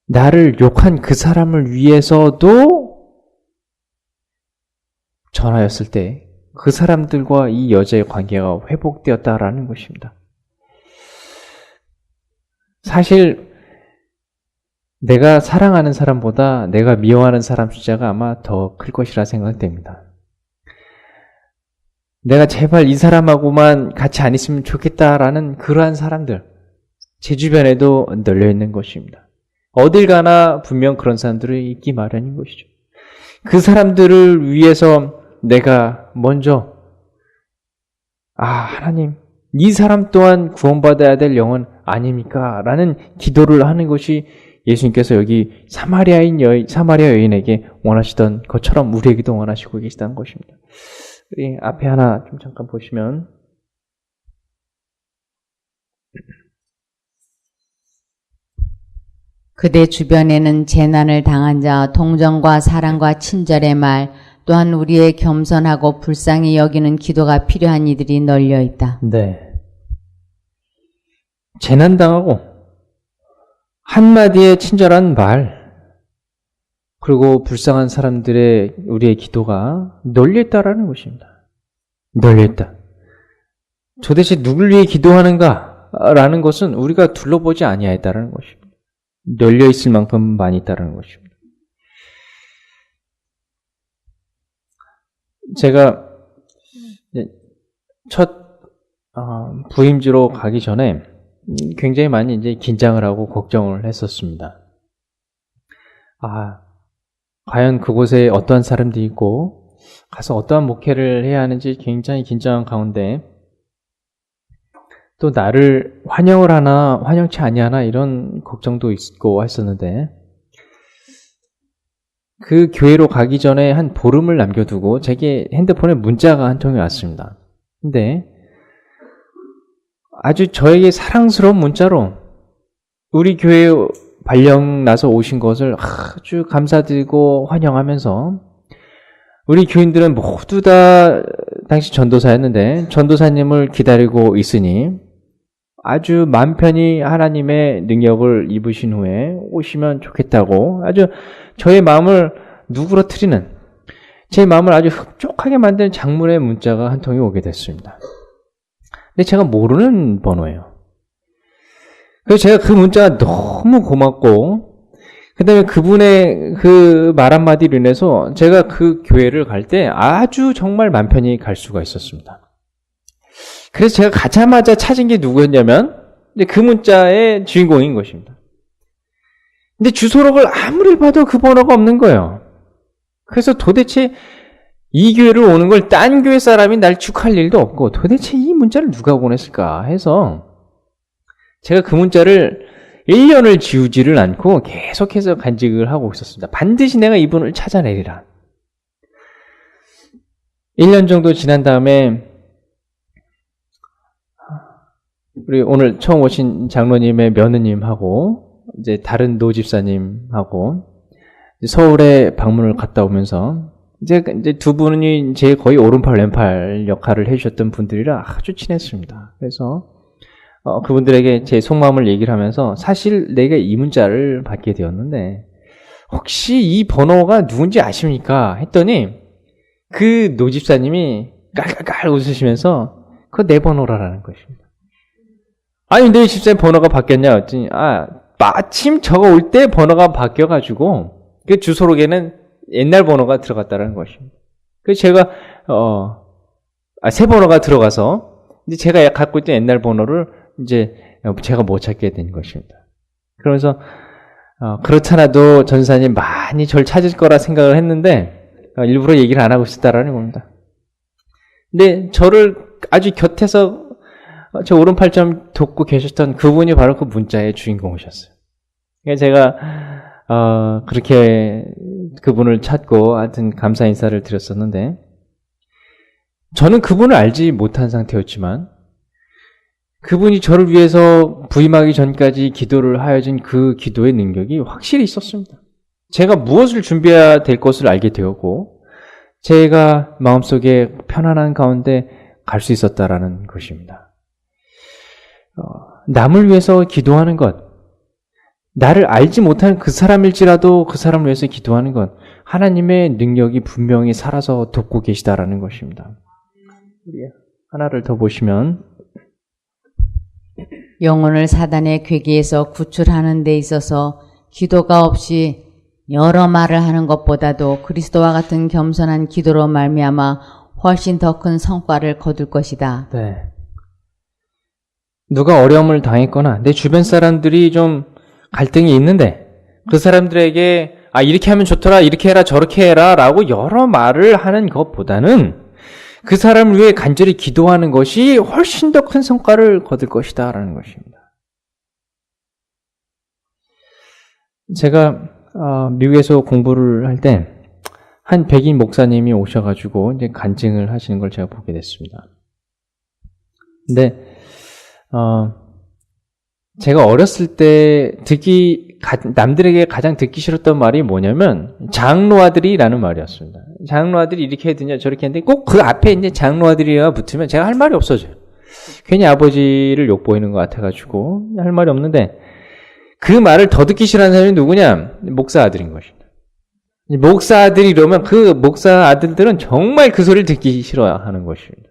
나를 욕한 그 사람을 위해서도 전하였을 때 그 사람들과 이 여자의 관계가 회복되었다라는 것입니다. 사실 내가 사랑하는 사람보다 내가 미워하는 사람 숫자가 아마 더 클 것이라 생각됩니다. 내가 제발 이 사람하고만 같이 안 있으면 좋겠다라는 그러한 사람들, 제 주변에도 널려 있는 것입니다. 어딜 가나 분명 그런 사람들이 있기 마련인 것이죠. 그 사람들을 위해서 내가 먼저 하나님, 이 사람 또한 구원받아야 될 영혼 아닙니까? 라는 기도를 하는 것이 예수님께서 여기 사마리아 여인에게 원하시던 것처럼 우리에게도 원하시고 계시다는 것입니다. 우리 앞에 하나 좀 잠깐 보시면 그대 주변에는 재난을 당한 자, 동정과 사랑과 친절의 말, 또한 우리의 겸손하고 불쌍히 여기는 기도가 필요한 이들이 널려 있다. 네. 재난당하고 한마디의 친절한 말 그리고 불쌍한 사람들의 우리의 기도가 널려있다라는 것입니다. 널려있다. 도대체 누굴 위해 기도하는가라는 것은 우리가 둘러보지 아니하였다라는 것입니다. 널려있을 만큼 많이 있다라는 것입니다. 제가 첫 부임지로 가기 전에 굉장히 많이 이제 긴장을 하고 걱정을 했었습니다. 과연 그곳에 어떠한 사람들이 있고 가서 어떠한 목회를 해야 하는지 굉장히 긴장한 가운데 또 나를 환영을 하나 환영치 아니하나 이런 걱정도 있고 했었는데 그 교회로 가기 전에 한 보름을 남겨두고 제게 핸드폰에 문자가 한 통이 왔습니다. 근데 아주 저에게 사랑스러운 문자로 우리 교회에 발령 나서 오신 것을 아주 감사드리고 환영하면서 우리 교인들은 모두 다 당시 전도사였는데 전도사님을 기다리고 있으니 아주 마음 편히 하나님의 능력을 입으신 후에 오시면 좋겠다고 아주 저의 마음을 누그러뜨리는 제 마음을 아주 흡족하게 만드는 장문의 문자가 한 통이 오게 됐습니다. 근데 제가 모르는 번호예요. 그래서 제가 그 문자가 너무 고맙고 그 다음에 그분의 그 말 한마디로 인해서 제가 그 교회를 갈 때 아주 정말 맘 편히 갈 수가 있었습니다. 그래서 제가 가자마자 찾은 게 누구였냐면 그 문자의 주인공인 것입니다. 근데 주소록을 아무리 봐도 그 번호가 없는 거예요. 그래서 도대체 이 교회를 오는 걸 딴 교회 사람이 날 축하할 일도 없고 도대체 이 문자를 누가 보냈을까 해서 제가 그 문자를 1년을 지우지를 않고 계속해서 간직을 하고 있었습니다. 반드시 내가 이분을 찾아내리라. 1년 정도 지난 다음에 우리 오늘 처음 오신 장로님의 며느님하고 이제 다른 노집사님하고 서울에 방문을 갔다 오면서 이제 두 분이 제 거의 오른팔 왼팔 역할을 해주셨던 분들이라 아주 친했습니다. 그래서 그분들에게 제 속마음을 얘기를 하면서 사실 내가 이 문자를 받게 되었는데 혹시 이 번호가 누군지 아십니까? 했더니 그 노집사님이 깔깔깔 웃으시면서 그거 내 번호라는 것입니다. 아니 근데 집사님 번호가 바뀌었냐 했더니 마침 저거 올 때 번호가 바뀌어가지고 그 주소록에는 옛날 번호가 들어갔다는 것입니다. 그래서 제가 새 번호가 들어가서 이제 제가 갖고 있던 옛날 번호를 이제 제가 못 찾게 된 것입니다. 그러면서 그렇잖아도 전사님 많이 절 찾을 거라 생각을 했는데 일부러 얘기를 안 하고 있었다라는 겁니다. 근데 저를 아주 곁에서 저 오른팔 좀 돕고 계셨던 그분이 바로 그 문자의 주인공이셨어요. 그러니까 제가 그렇게 그분을 찾고 하여튼 감사 인사를 드렸었는데 저는 그분을 알지 못한 상태였지만 그분이 저를 위해서 부임하기 전까지 기도를 하여진 그 기도의 능력이 확실히 있었습니다. 제가 무엇을 준비해야 될 것을 알게 되었고 제가 마음속에 편안한 가운데 갈 수 있었다라는 것입니다. 남을 위해서 기도하는 것, 나를 알지 못하는 그 사람일지라도 그 사람을 위해서 기도하는 것, 하나님의 능력이 분명히 살아서 돕고 계시다라는 것입니다. 하나를 더 보시면 영혼을 사단의 괴계에서 구출하는 데 있어서 기도가 없이 여러 말을 하는 것보다도 그리스도와 같은 겸손한 기도로 말미암아 훨씬 더 큰 성과를 거둘 것이다. 네. 누가 어려움을 당했거나 내 주변 사람들이 좀 갈등이 있는데 그 사람들에게 이렇게 하면 좋더라, 이렇게 해라, 저렇게 해라 라고 여러 말을 하는 것보다는 그 사람을 위해 간절히 기도하는 것이 훨씬 더 큰 성과를 거둘 것이다 라는 것입니다. 제가 미국에서 공부를 할 때 한 백인 목사님이 오셔가지고 이제 간증을 하시는 걸 제가 보게 됐습니다. 근데 제가 어렸을 때 남들에게 가장 듣기 싫었던 말이 뭐냐면 장로아들이라는 말이었습니다. 장로아들이 이렇게 해드냐 저렇게 했는데 꼭 그 앞에 이제 장로아들이가 붙으면 제가 할 말이 없어져요. 괜히 아버지를 욕보이는 것 같아가지고 할 말이 없는데 그 말을 더 듣기 싫어하는 사람이 누구냐? 목사 아들인 것입니다. 목사 아들이 이러면 그 목사 아들들은 정말 그 소리를 듣기 싫어하는 것입니다.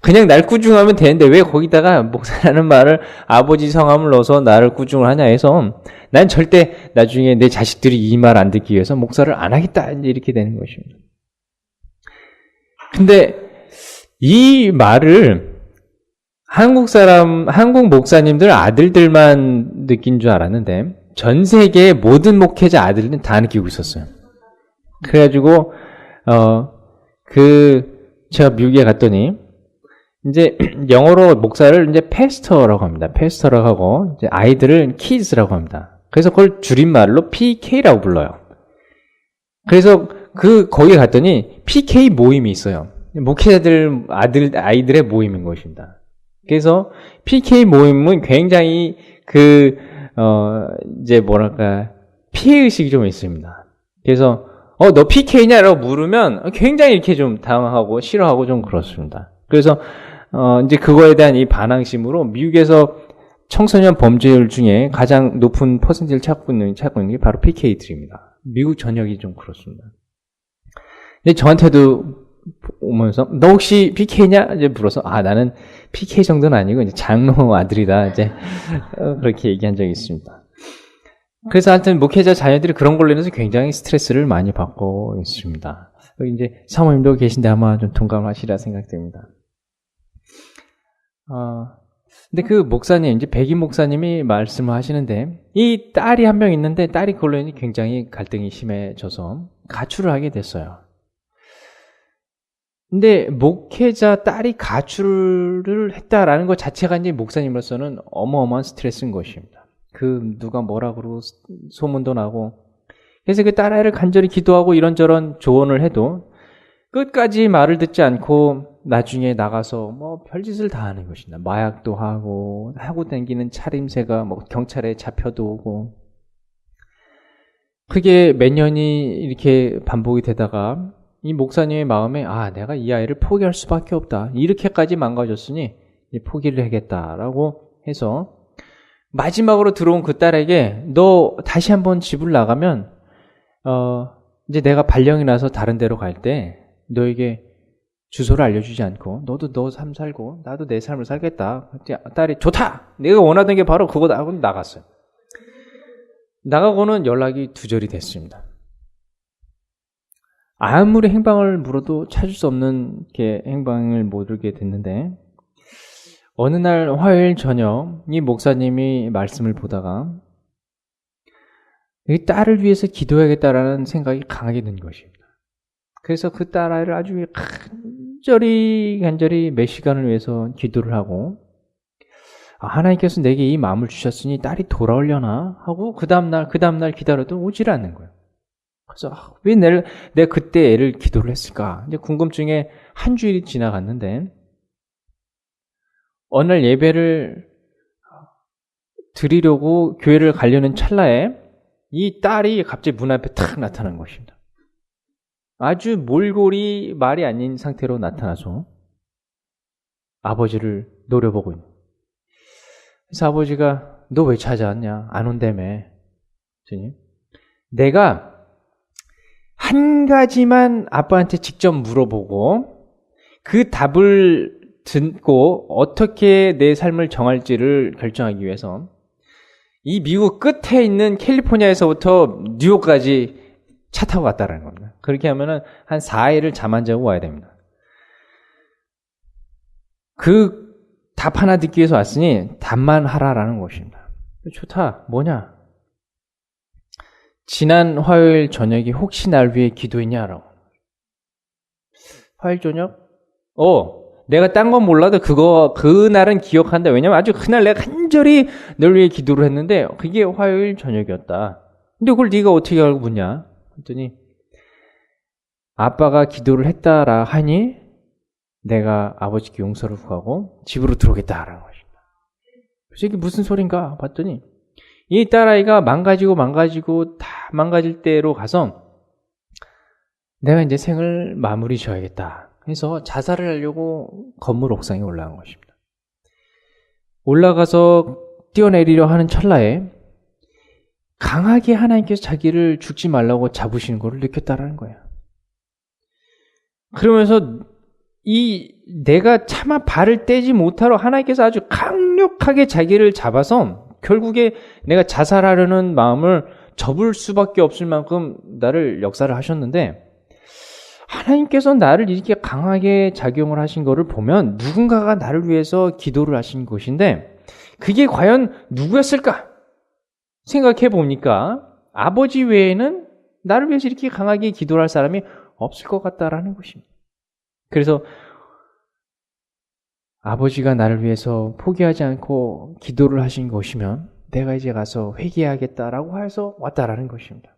그냥 날 꾸중하면 되는데 왜 거기다가 목사라는 말을 아버지 성함을 넣어서 나를 꾸중을 하냐 해서 난 절대 나중에 내 자식들이 이 말 안 듣기 위해서 목사를 안 하겠다 이렇게 되는 것입니다. 근데 이 말을 한국 목사님들 아들들만 느낀 줄 알았는데 전 세계의 모든 목회자 아들들은 다 느끼고 있었어요. 그래가지고 제가 미국에 갔더니 이제 영어로 목사를 이제 패스터라고 합니다. 패스터라고 하고 이제 아이들을 키즈라고 합니다. 그래서 그걸 줄임말로 PK라고 불러요. 그래서 거기 갔더니 PK 모임이 있어요. 목회자들 아이들의 모임인 것입니다. 그래서 PK 모임은 굉장히 이제 뭐랄까 피해의식이 좀 있습니다. 그래서 너 PK냐라고 물으면 굉장히 이렇게 좀 당황하고 싫어하고 좀 그렇습니다. 그래서 이제 그거에 대한 이 반항심으로 미국에서 청소년 범죄율 중에 가장 높은 퍼센트를 찾고 있는 게 바로 PK들입니다. 미국 전역이 좀 그렇습니다. 근데 저한테도 오면서 너 혹시 PK냐? 이제 물어서 나는 PK 정도는 아니고 이제 장로 아들이다 이제 그렇게 얘기한 적이 있습니다. 그래서 하여튼 목회자 자녀들이 그런 걸로 인해서 굉장히 스트레스를 많이 받고 있습니다. 여기 이제 사모님도 계신데 아마 좀 동감하시리라 생각됩니다. 근데 그 목사님, 이제 백인 목사님이 말씀을 하시는데, 이 딸이 한 명 있는데, 딸이 그걸로 인해 굉장히 갈등이 심해져서 가출을 하게 됐어요. 근데 목회자 딸이 가출을 했다라는 것 자체가 이제 목사님으로서는 어마어마한 스트레스인 것입니다. 누가 뭐라 그러고 소문도 나고. 그래서 그 딸아이를 간절히 기도하고 이런저런 조언을 해도 끝까지 말을 듣지 않고 나중에 나가서 뭐 별짓을 다 하는 것입니다. 마약도 하고 다니는 차림새가 뭐 경찰에 잡혀도 오고. 그게 몇 년이 이렇게 반복이 되다가 이 목사님의 마음에 내가 이 아이를 포기할 수밖에 없다. 이렇게까지 망가졌으니 포기를 하겠다라고 해서 마지막으로 들어온 그 딸에게 너 다시 한번 집을 나가면 이제 내가 발령이 나서 다른 데로 갈 때 너에게 주소를 알려주지 않고 너도 너 삶 살고 나도 내 삶을 살겠다. 딸이 좋다. 내가 원하던 게 바로 그거다 하고 나갔어요. 나가고는 연락이 두절이 됐습니다. 아무리 행방을 물어도 찾을 수 없는 행방을 못 알게 됐는데 어느 날 화요일 저녁 이 목사님이 말씀을 보다가 이 딸을 위해서 기도해야겠다라는 생각이 강하게 든 것입니다. 그래서 그 딸아이를 아주 간절히 몇 시간을 위해서 기도를 하고 하나님께서 내게 이 마음을 주셨으니 딸이 돌아오려나 하고 그 다음날 기다려도 오질 않는 거예요. 그래서 왜 내가 그때 애를 기도를 했을까? 이제 궁금증에 한 주일이 지나갔는데 어느 날 예배를 드리려고 교회를 가려는 찰나에 이 딸이 갑자기 문 앞에 탁 나타난 것입니다. 아주 몰골이 말이 아닌 상태로 나타나서 아버지를 노려보고 있는. 그래서 아버지가 너 왜 찾아왔냐? 안 온다며. 내가 한 가지만 아빠한테 직접 물어보고 그 답을 듣고 어떻게 내 삶을 정할지를 결정하기 위해서 이 미국 끝에 있는 캘리포니아에서부터 뉴욕까지 차 타고 갔다라는 겁니다. 그렇게 하면은 한 4일을 잠 안 자고 와야 됩니다. 그 답 하나 듣기 위해서 왔으니 답만 하라라는 것입니다. 좋다. 뭐냐? 지난 화요일 저녁에 혹시 날 위해 기도했냐라고. 화요일 저녁? 내가 딴 건 몰라도 그날은 기억한다. 왜냐면 아주 그날 내가 간절히 널 위해 기도를 했는데 그게 화요일 저녁이었다. 근데 그걸 네가 어떻게 알고 묻냐? 했더니 아빠가 기도를 했다라 하니 내가 아버지께 용서를 구하고 집으로 들어오겠다라는 것입니다. 그래서 이게 무슨 소린가 봤더니 이 딸아이가 망가지고 다 망가질 때로 가서 내가 이제 생을 마무리 지어야겠다 해서 자살을 하려고 건물 옥상에 올라간 것입니다. 올라가서 뛰어내리려 하는 찰나에 강하게 하나님께서 자기를 죽지 말라고 잡으시는 것을 느꼈다라는 거예요. 그러면서 내가 차마 발을 떼지 못하러 하나님께서 아주 강력하게 자기를 잡아서 결국에 내가 자살하려는 마음을 접을 수밖에 없을 만큼 나를 역사를 하셨는데 하나님께서 나를 이렇게 강하게 작용을 하신 것을 보면 누군가가 나를 위해서 기도를 하신 것인데 그게 과연 누구였을까? 생각해 보니까 아버지 외에는 나를 위해서 이렇게 강하게 기도를 할 사람이 없을 것 같다라는 것입니다. 그래서 아버지가 나를 위해서 포기하지 않고 기도를 하신 것이면 내가 이제 가서 회개하겠다라고 해서 왔다라는 것입니다.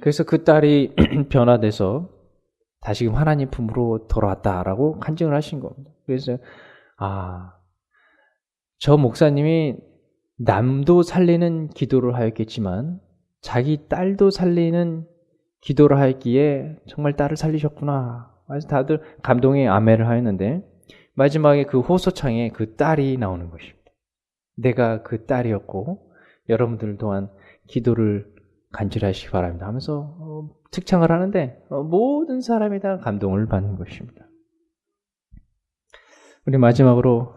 그래서 그 딸이 변화돼서 다시금 하나님 품으로 돌아왔다라고 간증을 하신 겁니다. 그래서 저 목사님이 남도 살리는 기도를 하였겠지만 자기 딸도 살리는 기도를 하였기에 정말 딸을 살리셨구나. 그래서 다들 감동의 아멘을 하였는데 마지막에 그 호소창에 그 딸이 나오는 것입니다. 내가 그 딸이었고 여러분들 또한 기도를 간절하시기 바랍니다 하면서 특창을 하는데 모든 사람이 다 감동을 받는 것입니다. 우리 마지막으로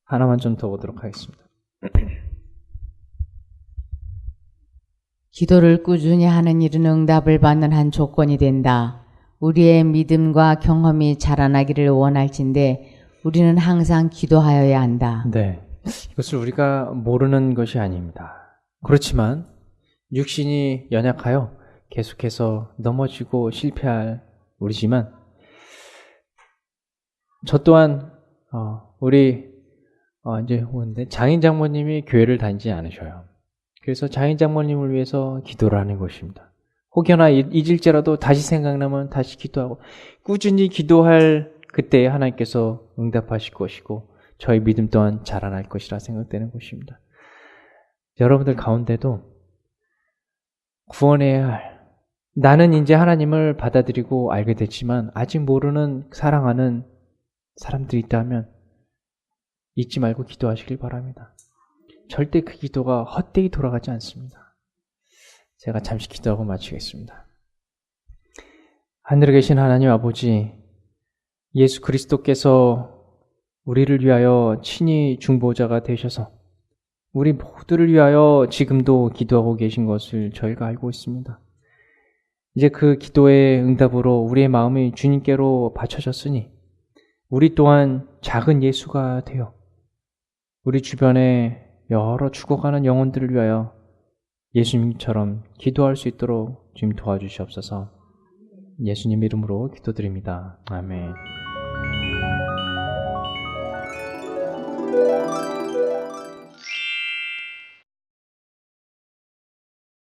하나만 좀 더 보도록 하겠습니다. 기도를 꾸준히 하는 일은 응답을 받는 한 조건이 된다. 우리의 믿음과 경험이 자라나기를 원할진대 우리는 항상 기도하여야 한다. 네, 이것을 우리가 모르는 것이 아닙니다. 그렇지만 육신이 연약하여 계속해서 넘어지고 실패할 우리지만 저 또한 우리 이제 오는데 장인 장모님이 교회를 다니지 않으셔요. 그래서 장인 장모님을 위해서 기도를 하는 것입니다. 혹여나 잊을지라도 다시 생각나면 다시 기도하고 꾸준히 기도할 그때 하나님께서 응답하실 것이고 저희 믿음 또한 자라날 것이라 생각되는 것입니다. 여러분들 가운데도 구원해야 할 나는 이제 하나님을 받아들이고 알게 됐지만 아직 모르는 사랑하는 사람들이 있다면 잊지 말고 기도하시길 바랍니다. 절대 그 기도가 헛되이 돌아가지 않습니다. 제가 잠시 기도하고 마치겠습니다. 하늘에 계신 하나님 아버지, 예수 그리스도께서 우리를 위하여 친히 중보자가 되셔서 우리 모두를 위하여 지금도 기도하고 계신 것을 저희가 알고 있습니다. 이제 그 기도의 응답으로 우리의 마음이 주님께로 바쳐졌으니 우리 또한 작은 예수가 되어 우리 주변에 여러 죽어가는 영혼들을 위하여 예수님처럼 기도할 수 있도록 주님 도와주시옵소서. 예수님 이름으로 기도드립니다. 아멘.